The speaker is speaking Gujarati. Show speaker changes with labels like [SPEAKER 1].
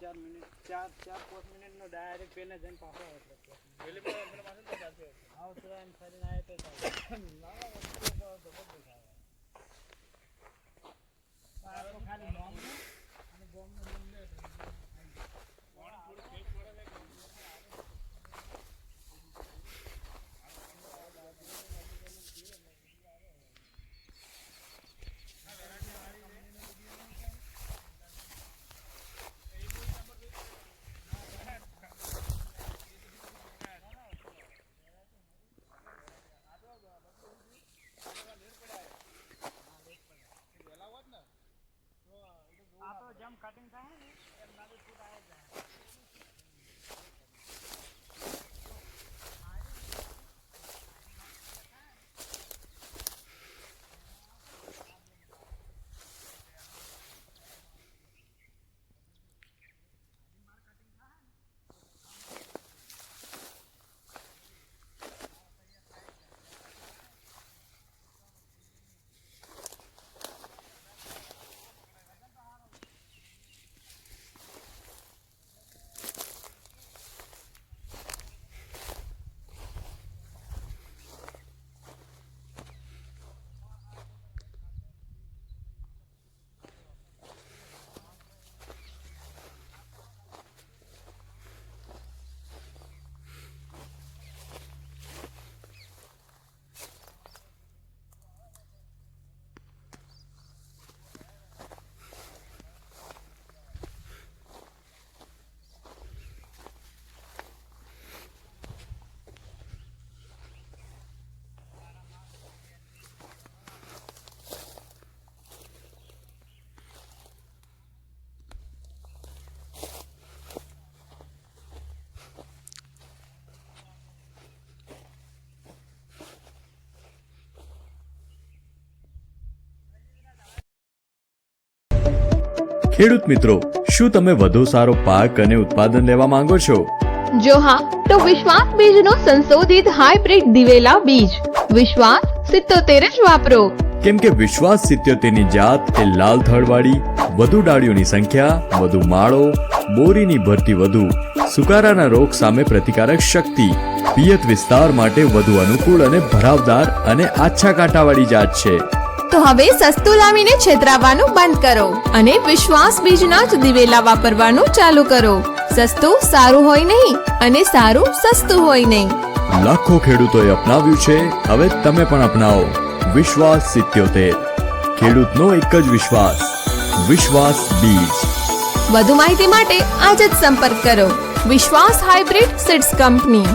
[SPEAKER 1] 4-5 મિનિટનો ડાયરેક્ટ પેને જઈને પાછો આવે આવતો એમ ફરીને આવે તો ખાલી બોમ્બનું અને બોમ્બનું નામ લે આ તો જેમ કટિંગ થાય ને એમ નાની ફૂટ આવી જાય
[SPEAKER 2] ખેડૂત મિત્રો, શું તમે વધુ સારો પાક અને ઉત્પાદન લેવા માંગો છો?
[SPEAKER 3] જો હા, તો વિશ્વાસ બીજનું સંશોધિત હાઇબ્રિડ દિવેલા બીજ વિશ્વાસ 77 જ વાપરો.
[SPEAKER 2] કેમ કે વિશ્વાસ 77 ની જાત એ લાલ થડવાળી, વધુ ડાળીઓની સંખ્યા, વધુ માળો, બોરીની ભરતી વધુ, સુકારાના રોગ સામે પ્રતિકારક શક્તિ, પિયત વિસ્તાર માટે વધુ અનુકૂળ અને ભરાવદાર અને આછા કાંટાવાળી જાત છે.
[SPEAKER 3] તો હવે સસ્તું લાવીને છેતરાવાનું બંધ કરો અને વિશ્વાસ બીજના જ દિવેલા વાપરવાનું ચાલુ કરો. સસ્તું સારું હોય નહીં અને સારું સસ્તું હોય નહીં.
[SPEAKER 2] લાખો ખેડૂતોએ અપનાવ્યું છે, હવે તમે પણ અપનાવો. વિશ્વાસ 77, ખેડૂતનો એક જ વિશ્વાસ, વિશ્વાસ બીજ.
[SPEAKER 3] વધુ માહિતી માટે આજ જ સંપર્ક કરો વિશ્વાસ હાઇબ્રિડ સીડ્સ કંપની.